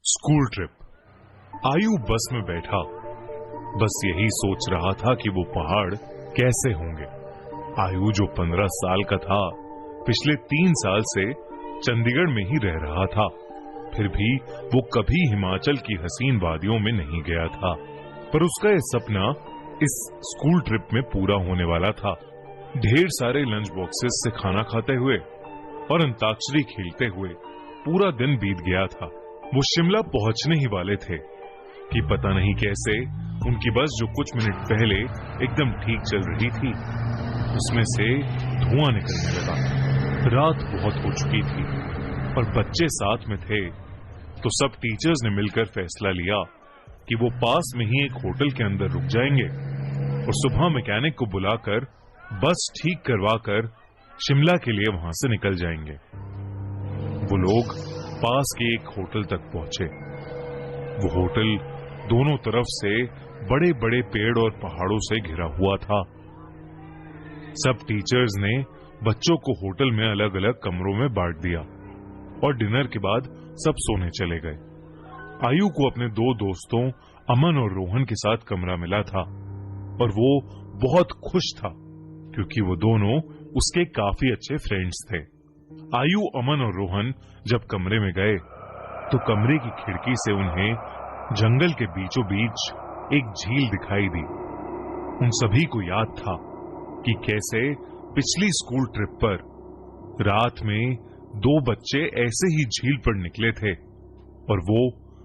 School trip. आयु बस में बैठा बस यही सोच रहा था कि वो पहाड़ कैसे होंगे। आयु जो 15 साल का था, पिछले 3 साल से चंडीगढ़ में ही रह रहा था, फिर भी वो कभी हिमाचल की हसीन वादियों में नहीं गया था। पर उसका यह सपना इस स्कूल ट्रिप में पूरा होने वाला था। ढेर सारे लंच बॉक्सेस से खाना खाते हुए और अंताक्षरी खेलते हुए पूरा दिन बीत गया था। वो शिमला पहुंचने ही वाले थे कि पता नहीं कैसे उनकी बस जो कुछ मिनट पहले एकदम ठीक चल रही थी, उसमें से धुआं निकलने लगा। रात बहुत हो चुकी थी और बच्चे साथ में थे, तो सब टीचर्स ने मिलकर फैसला लिया कि वो पास में ही एक होटल के अंदर रुक जाएंगे और सुबह मैकेनिक को बुलाकर बस ठीक करवाकर शिमला के लिए वहां से निकल जाएंगे। वो लोग पास के एक होटल तक पहुंचे। वो होटल दोनों तरफ से बड़े बड़े पेड़ और पहाड़ों से घिरा हुआ था। सब टीचर्स ने बच्चों को होटल में अलग अलग कमरों में बांट दिया और डिनर के बाद सब सोने चले गए। आयु को अपने 2 दोस्तों अमन और रोहन के साथ कमरा मिला था और वो बहुत खुश था क्योंकि वो दोनों उसके काफी अच्छे फ्रेंड्स थे। आयु, अमन और रोहन जब कमरे में गए तो कमरे की खिड़की से उन्हें जंगल के बीचों बीच एक झील दिखाई दी। उन सभी को याद था कि कैसे पिछली स्कूल ट्रिप पर रात में 2 बच्चे ऐसे ही झील पर निकले थे और वो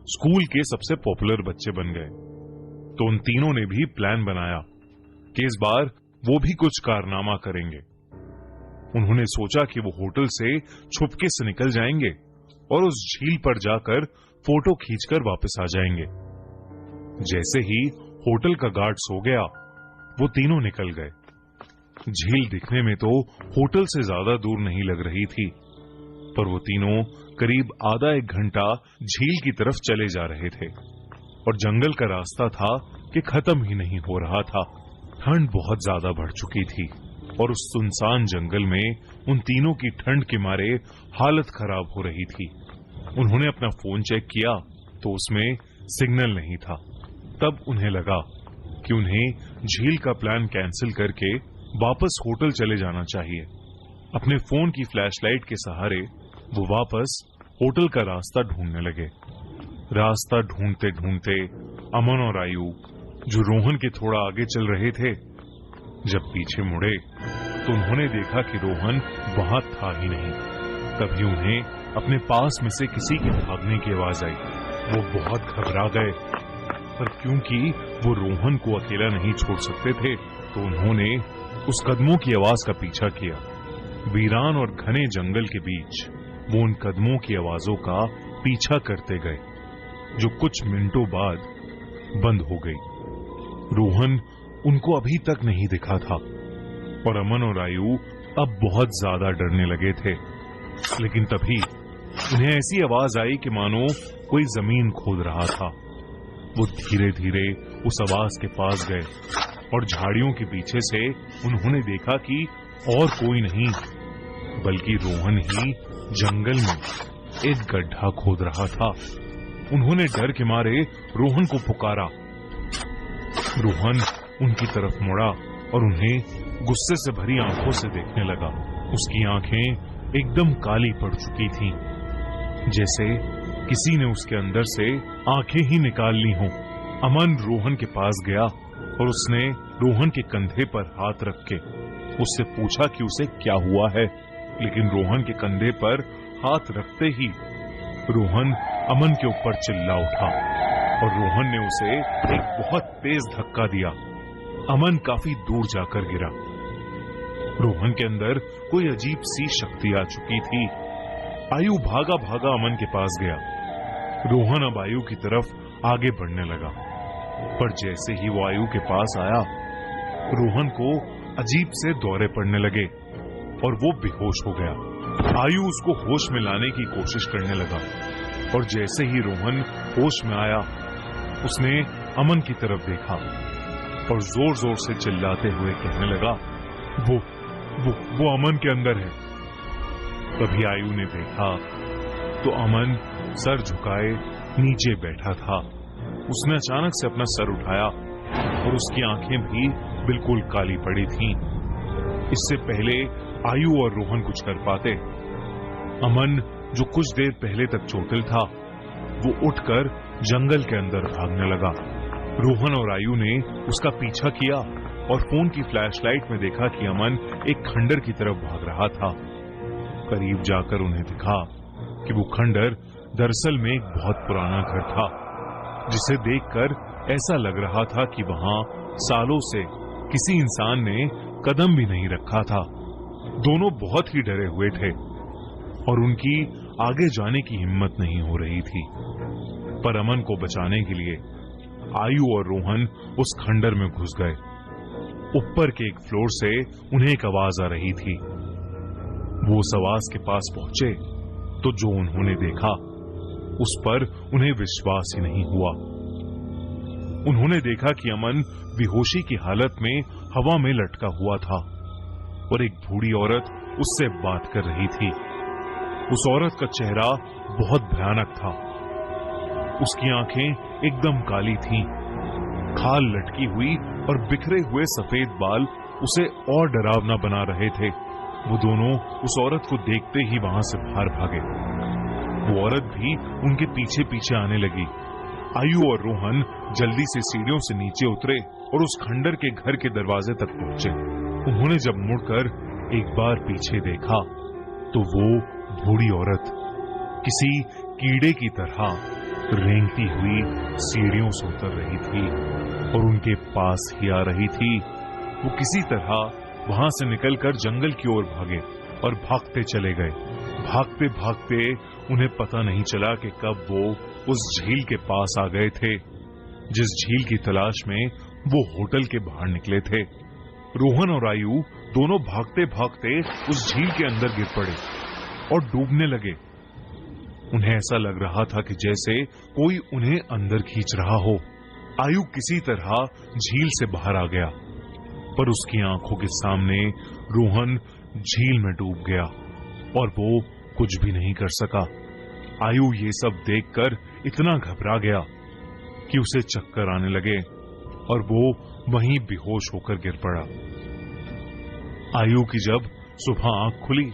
स्कूल के सबसे पॉपुलर बच्चे बन गए। तो उन तीनों ने भी प्लान बनाया कि इस बार वो भी कुछ कारनामा करेंगे। उन्होंने सोचा कि वो होटल से छुपके से निकल जाएंगे और उस झील पर जाकर फोटो खींचकर वापस आ जाएंगे। जैसे ही होटल का गार्ड सो गया, वो तीनों निकल गए। झील दिखने में तो होटल से ज्यादा दूर नहीं लग रही थी, पर वो तीनों करीब आधा 1 घंटा झील की तरफ चले जा रहे थे और जंगल का रास्ता था कि खत्म ही नहीं हो रहा था। ठंड बहुत ज्यादा बढ़ चुकी थी और उस सुनसान जंगल में उन तीनों की ठंड के मारे हालत खराब हो रही थी। उन्होंने अपना फोन चेक किया तो उसमें सिग्नल नहीं था। तब उन्हें लगा कि उन्हें झील का प्लान कैंसिल करके वापस होटल चले जाना चाहिए। अपने फोन की फ्लैशलाइट के सहारे वो वापस होटल का रास्ता ढूंढने लगे। रास्ता ढूंढते ढूंढते अमन और आयु, जो रोहन के थोड़ा आगे चल रहे थे, जब पीछे मुड़े तो उन्होंने देखा कि रोहन वहां था ही नहीं। तभी उन्हें अपने पास में से किसी के भागने की आवाज आई। वो बहुत घबरा गए, पर क्योंकि वो रोहन को अकेला नहीं छोड़ सकते थे, तो उन्होंने उस कदमों की आवाज का पीछा किया। वीरान और घने जंगल के बीच वो उन कदमों की आवाजों का पीछा करते गए, जो कुछ मिनटों बाद बंद हो गई। रोहन उनको अभी तक नहीं दिखा था और अमन और आयु अब बहुत ज्यादा डरने लगे थे। लेकिन तभी उन्हें ऐसी आवाज आई कि मानो कोई जमीन खोद रहा था। वो धीरे धीरे उस आवाज के पास गए और झाड़ियों के पीछे से उन्होंने देखा कि और कोई नहीं बल्कि रोहन ही जंगल में एक गड्ढा खोद रहा था। उन्होंने डर के मारे रोहन को पुकारा। रोहन उनकी तरफ मुड़ा और उन्हें गुस्से से भरी आंखों से देखने लगा। उसकी आंखें एकदम काली पड़ चुकी थीं, जैसे किसी ने उसके अंदर से आंखें ही निकाल ली हों। अमन रोहन के पास गया और उसने रोहन के कंधे पर हाथ रख के उससे पूछा कि उसे क्या हुआ है। लेकिन रोहन के कंधे पर हाथ रखते ही रोहन अमन के ऊपर चिल्ला उठा और रोहन ने उसे एक बहुत तेज धक्का दिया। अमन काफी दूर जाकर गिरा। रोहन के अंदर कोई अजीब सी शक्ति आ चुकी थी। आयु भागा भागा अमन के पास गया। रोहन अब आयु की तरफ आगे बढ़ने लगा, पर जैसे ही वो आयु के पास आया, रोहन को अजीब से दौरे पड़ने लगे और वो बेहोश हो गया। आयु उसको होश में लाने की कोशिश करने लगा और जैसे ही रोहन होश में आया, उसने अमन की तरफ देखा और जोर जोर से चिल्लाते हुए कहने लगा, वो अमन के अंदर है। तभी आयु ने देखा तो अमन सर झुकाए नीचे बैठा था। उसने अचानक से अपना सर उठाया और उसकी आंखें भी बिल्कुल काली पड़ी थीं। इससे पहले आयु और रोहन कुछ कर पाते। अमन, जो कुछ देर पहले तक चोटिल था, वो उठकर जंगल के अंदर भागने लगा। रोहन और आयु ने उसका पीछा किया और फोन की फ्लैशलाइट में देखा कि अमन एक खंडर की तरफ भाग रहा था। करीब जाकर उन्हें दिखा कि वो खंडर दरअसल में एक बहुत पुराना घर था, जिसे देखकर ऐसा लग रहा था कि वहां सालों से किसी इंसान ने कदम भी नहीं रखा था। दोनों बहुत ही डरे हुए थे और उनकी आगे जाने की हिम्मत नहीं हो रही थी। पर अमन को बचाने के लिए आयु और रोहन उस खंडर में घुस गए। ऊपर के एक फ्लोर से उन्हें एक आवाज आ रही थी। वो उस आवाज के पास पहुंचे तो जो उन्होंने देखा उस पर उन्हें विश्वास ही नहीं हुआ। उन्होंने देखा कि अमन बेहोशी की हालत में हवा में लटका हुआ था और एक बूढ़ी औरत उससे बात कर रही थी। उस औरत का चेहरा बहुत भयानक था। उसकी आंखें एकदम काली थीं, खाल लटकी हुई और बिखरे हुए सफेद बाल उसे और डरावना बना रहे थे। वो दोनों उस औरत को देखते ही वहां से बाहर भागे। वो औरत भी उनके पीछे पीछे आने लगी। आयु और रोहन जल्दी से सीढ़ियों से नीचे उतरे और उस खंडर के घर के दरवाजे तक पहुंचे। उन्होंने जब मुड़कर एक बार पीछे देखा तो वो बूढ़ी औरत किसी कीड़े की तरह रेंगती हुई सीढ़ियों से उतर रही थी और उनके पास ही आ रही थी। वो किसी तरह वहां से निकलकर जंगल की ओर भागे और भागते चले गए। भागते भागते उन्हें पता नहीं चला कि कब वो उस झील के पास आ गए थे, जिस झील की तलाश में वो होटल के बाहर निकले थे। रोहन और आयु दोनों भागते भागते उस झील के अंदर गिर पड़े और डूबने लगे। उन्हें ऐसा लग रहा था कि जैसे कोई उन्हें अंदर खींच रहा हो। आयु किसी तरह झील से बाहर आ गया, पर उसकी आंखों के सामने रोहन झील में डूब गया और वो कुछ भी नहीं कर सका। आयु ये सब देखकर इतना घबरा गया कि उसे चक्कर आने लगे और वो वहीं बेहोश होकर गिर पड़ा। आयु की जब सुबह आंख खुली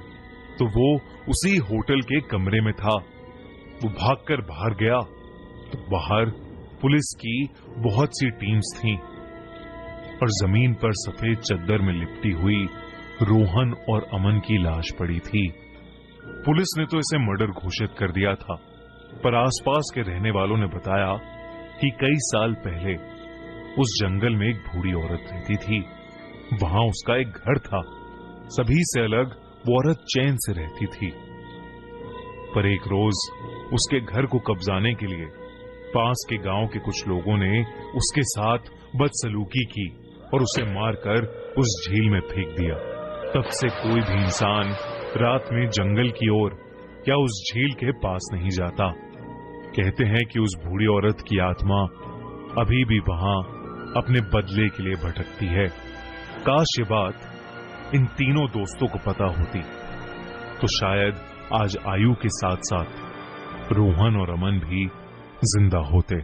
तो वो उसी होटल के कमरे में था। वो भागकर बाहर गया तो बाहर पुलिस की बहुत सी टीम्स थीं और जमीन पर सफेद चद्दर में लिपटी हुई रोहन और अमन की लाश पड़ी थी। पुलिस ने तो इसे मर्डर घोषित कर दिया था, पर आसपास के रहने वालों ने बताया कि कई साल पहले उस जंगल में एक बूढ़ी औरत रहती थी। वहां उसका एक घर था। सभी से अलग वो औरत चैन से रहती थी। पर एक रोज उसके घर को कब्जाने के लिए पास के गांव के कुछ लोगों ने उसके साथ बदसलूकी की और उसे मारकर उस झील में फेंक दिया। तब से कोई भी इंसान रात में जंगल की ओर या उस झील के पास नहीं जाता। कहते हैं कि उस बूढ़ी औरत की आत्मा अभी भी वहां अपने बदले के लिए भटकती है। काश ये बात इन तीनों दोस्तों को पता होती तो शायद आज आयु के साथ साथ रोहन और अमन भी जिंदा होते।